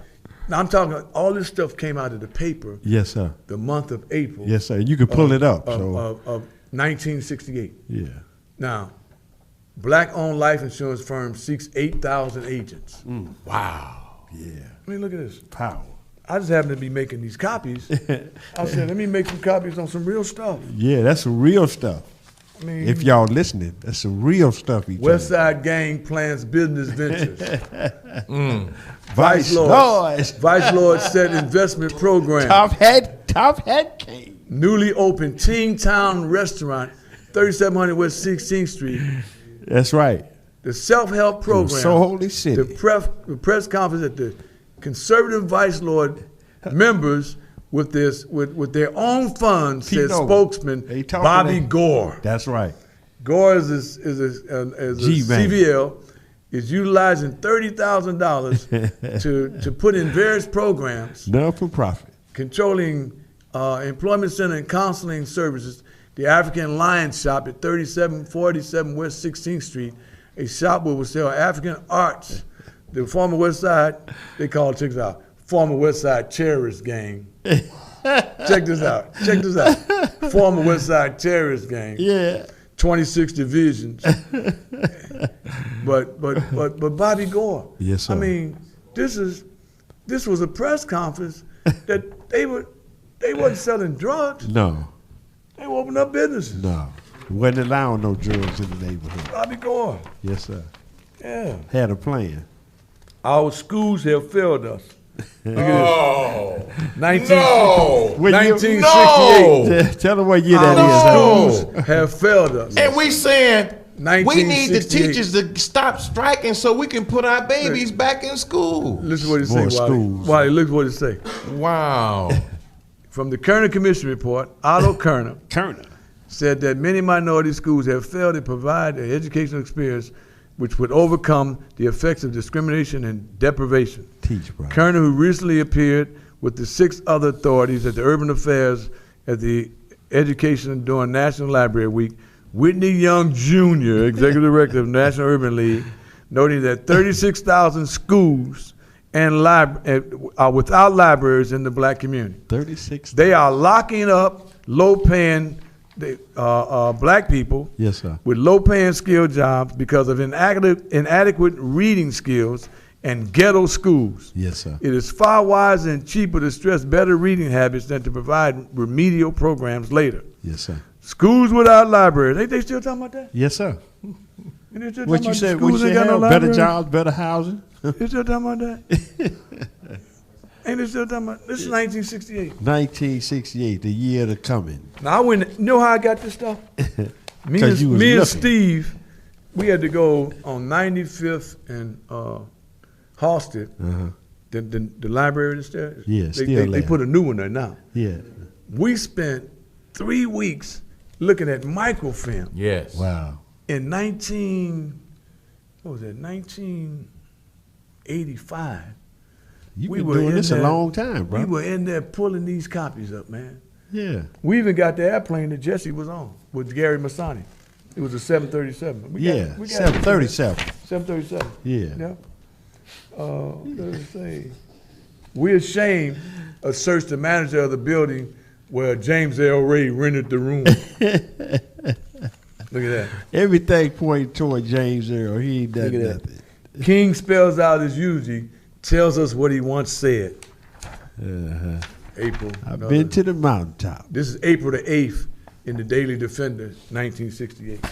Now I'm talking. All this stuff came out of the paper Yes, sir. the month of April. Yes, sir. You can pull it up. Of, So of 1968. yeah. Now, Black-owned life insurance firm seeks 8,000 agents. Wow. Yeah. I mean, look at this. Power. I just happen to be making these copies. I said, let me make some copies on some real stuff. Yeah, that's some real stuff. I mean, If y'all listening, that's some real stuff. West Side Gang plans business ventures. Vice Lord. Lords. Vice Lord set investment program. Top hat king. Newly opened Teen Town Restaurant, 3700 West 16th Street. That's right. The self-help program. So Holy City. The press conference at the conservative Vice Lord members with their own funds, said Pete Noble. spokesman They talking Bobby that- Gore. That's right. Gore is a G-Man. CVL is utilizing $30,000 to put in various programs None for profit. controlling employment center and counseling services. The African Lion Shop at 3747 West 16th Street, a shop where we sell African arts. The former West Side, they call it, check this out, former West Side terrorist gang. Check this out. Former West Side terrorist gang. Yeah. 26 divisions. but Bobby Gore. Yes, sir. I mean, this was a press conference that they wasn't selling drugs. No. They were opening up businesses. No. Wasn't allowing no drugs in the neighborhood. Bobby Gore. Yes, sir. Yeah. Had a plan. Our schools have failed us. Oh. 1968. What year- 1968. Tell them what year Our that is. schools have failed us. And we saying we need the 1968. teachers to stop striking so we can put our babies back in school. Listen to what it More say, Wally. schools. Wally, look what it say. Wow. From the Kerner Commission report, Otto Kerner Kerner. said that many minority schools have failed to provide an educational experience which would overcome the effects of discrimination and deprivation. Teach, bro. Kerner, who recently appeared with the 6 other authorities at the Urban Affairs at the Education during National Library Week, Whitney Young Jr., Executive Director of National Urban League, noting that 36,000 schools and are without libraries in the black community. 36. They are locking up low-paying black people Yes, sir. with low-paying skilled jobs because of inadequate reading skills and ghetto schools. Yes, sir. It is far wiser and cheaper to stress better reading habits than to provide remedial programs later. Yes, sir. Schools without libraries. Ain't they still talking about that? Yes, sir. Ain't they still What talking you about said? schools What you ain't said? got no Better libraries? jobs, better housing. They still talking about that? Ain't they still talking about this is 1968. 1968, the year of coming. Now I went. You know how I got this stuff? Me 'Cause you was and looking. Steve, we had to go on 95th and Halsted. The library that's there. Yeah, they, still they there. put a new one there now. Yeah. We spent 3 weeks looking at microfilm Yes. Wow. in 1985. You've We been were doing in this a there- long time, bro. We were in there pulling these copies up, man. Yeah. We even got the airplane that Jesse was on with Gary Masani. It was a 737. We got- Yeah. we got 737. 737. Yeah. Yeah. Let's see. We ashamed of search the manager of the building where James L. Ray rented the room. Look at that. Everything pointing toward James Earl. He ain't done Look at that. nothing. King spells out his eulogy, tells us what he once said. April. I've been to the mountaintop. This is April the 8th in the Daily Defender, 1968.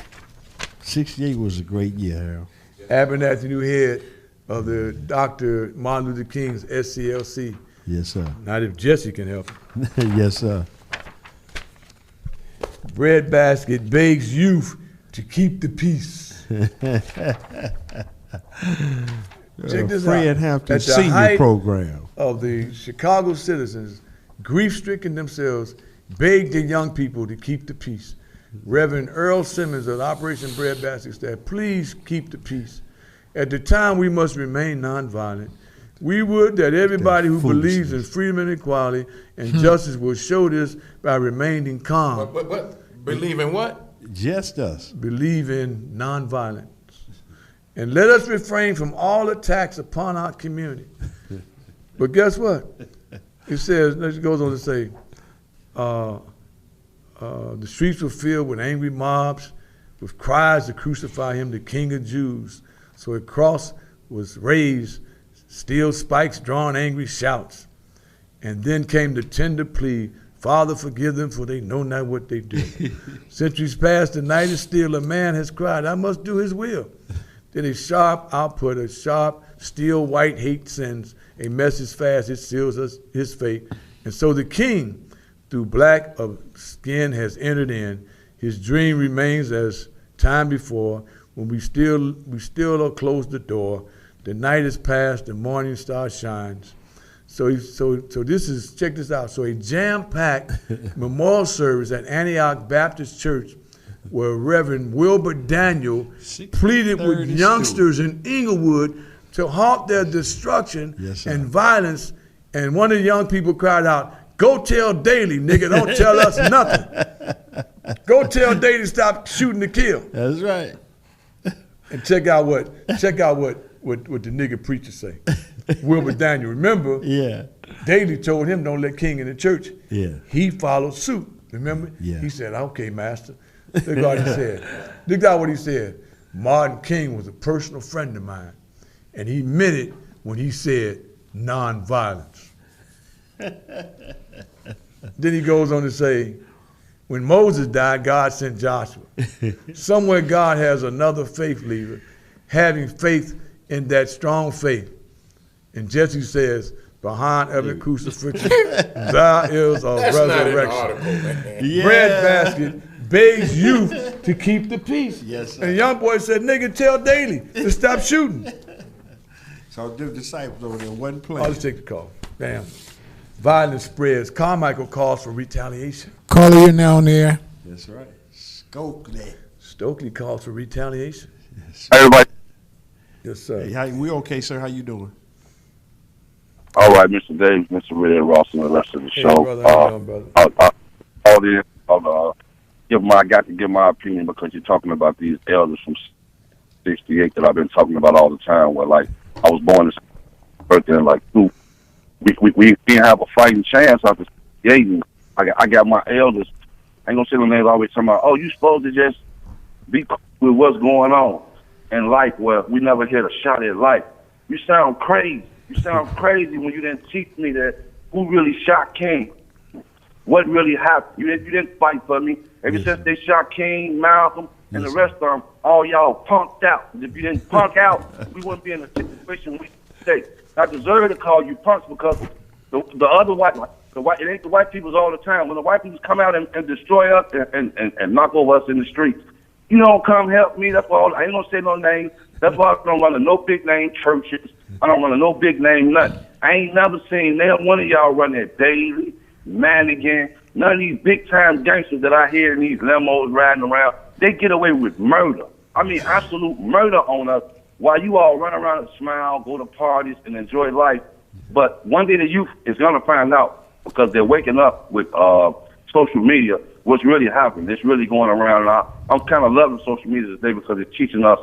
68 was a great year, Harold. Abernathy, new head of the Dr. Martin Luther King's SCLC. Yes, sir. Not if Jesse can help. Yes, sir. Breadbasket begs youth to keep the peace. Check this Fred out. Hampton At the Senior height Program. of the Chicago citizens, grief-stricken themselves, begged the young people to keep the peace. Reverend Earl Simmons of the Operation Breadbasket said, please keep the peace. At the time, we must remain nonviolent. We would that everybody who believes in freedom and equality and justice will show this by remaining calm. What? Believe in what? Just us. Believe in nonviolence. And let us refrain from all attacks upon our community. But guess what? It says, it goes on to say, the streets were filled with angry mobs with cries to crucify him, the King of Jews. So a cross was raised, steel spikes drawn angry shouts. And then came the tender plea, Father, forgive them, for they know not what they do. Centuries past, the night is still, a man has cried, I must do his will. Then a sharp output, a sharp, steel white hate sends a message fast, it seals us his fate. And so the king, through black of skin, has entered in. His dream remains as time before, when we still are closed the door. The night is past, the morning star shines. So this is, check this out. So a jam-packed memorial service at Antioch Baptist Church, where Reverend Wilbur Daniel pleaded with youngsters in Inglewood to halt their destruction and violence. And one of the young people cried out, "Go tell Daley, nigga, don't tell us nothing. Go tell Daley stop shooting to kill." That's right. And check out what the nigga preacher say. Wilbur Daniel, remember? Yeah. Daley told him don't let King in the church. Yeah. He followed suit. Remember? Yeah. He said, "Okay, master." Look what he said. Look at what he said. Martin King was a personal friend of mine, and he meant it when he said nonviolence. Then he goes on to say, when Moses died, God sent Joshua. Somewhere God has another faith leader, having faith in that strong faith. And Jesse says, behind every crucifixion, there is a resurrection. Yeah. Bread basket begs youth to keep the peace. Yes, sir. And the young boy said, "Nigga, tell Daley to stop shooting." So the disciples over there wasn't Oh, playing. let's take the call. Damn. Violence spreads. Carmichael calls for retaliation. Caller, you're now on the air. That's right. Stokely. Stokely calls for retaliation. Everybody, Yes, sir. Hey, we okay, sir? How you doing? all right, Mr. Dave, Mr. Red Ross, and the rest of the Hey, show. brother, how you doing, brother? I got to give my opinion because you're talking about these elders from '68 that I've been talking about all the time. Where like I was born this birthday, and like we didn't have a fighting chance after '68. I got my elders. I ain't gonna say the names. Always talking about, oh, you supposed to just be cool with what's going on in life. Well, we never hit a shot at life. You sound crazy. You sound crazy when you didn't teach me that who really shot King. What really happened? You didn't fight for me. Ever since they shot King, Malcolm, and the rest of them, all y'all punked out. If you didn't punk out, we wouldn't be in the situation we stay. I deserve to call you punks because the other it ain't the white people's all the time. When the white people come out and destroy us and knock over us in the streets, you don't come help me. That's why I ain't gonna say no names. That's why I don't run to no big name churches. I don't run to no big name nothing. I ain't never seen one of y'all run that Daley, Manigan, none of these big time gangsters that I hear in these limos riding around. They get away with murder. I mean, absolute murder on us while you all run around and smile, go to parties, and enjoy life. But one day the youth is going to find out because they're waking up with social media what's really happening. It's really going around. And I'm kind of loving social media today because it's teaching us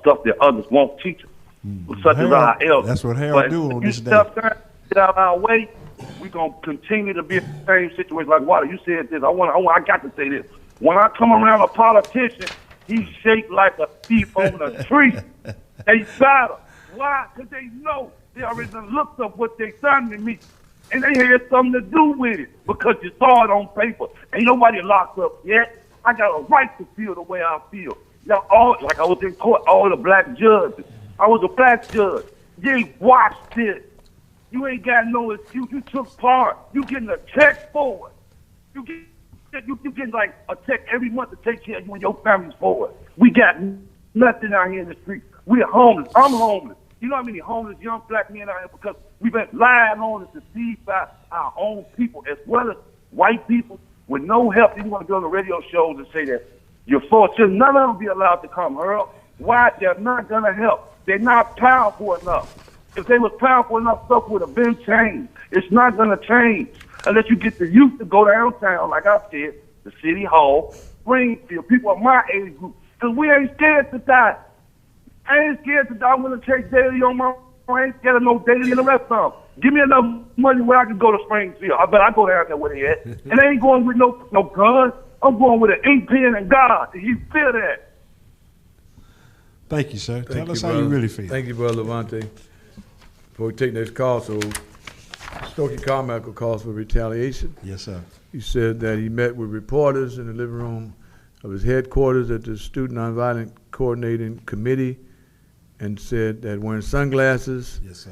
stuff that others won't teach us, such as our elders. That's what Harold do on this day. Get out of our way, we're going to continue to be in the same situation like Wally. You said this. I got to say this. When I come around a politician, he's shaped like a thief on a tree. They battle. Why? Because they know they already looked up what they done to me. And they had something to do with it because you saw it on paper. Ain't nobody locked up yet. I got a right to feel the way I feel. Y'all all, like I was in court, all the black judges. I was a black judge. You watched it. You ain't got no excuse. You took part. You getting a check for it. You getting like a check every month to take care of you and your families for it. We got nothing out here in the street. We're homeless. I'm homeless. You know how many homeless young black men out here because we've been lying on and deceived by our own people as well as white people with no help. You want to go on the radio shows and say that you're for children. None of them be allowed to come, Earl. Why? They're not going to help. They're not powerful enough. If they was powerful enough, stuff would have been changed. It's not going to change unless you get the youth to go downtown, like I said, the city hall, Springfield, people of my age group, because we ain't scared to die. I ain't scared to die. I'm going to take Daily on my own. I ain't scared of no Daily and the rest of them. Give me enough money where I can go to Springfield. I bet I go down there where they at. And they ain't going with no guns. I'm going with an ink pen and God. Do you feel that? Thank you, sir. Tell Thank us you, how you brother. really feel. Thank you, Brother Levante. Before we take next call, so Stokey Carmichael calls for retaliation. Yes, sir. He said that he met with reporters in the living room of his headquarters at the Student Nonviolent Coordinating Committee and said that wearing sunglasses Yes, sir.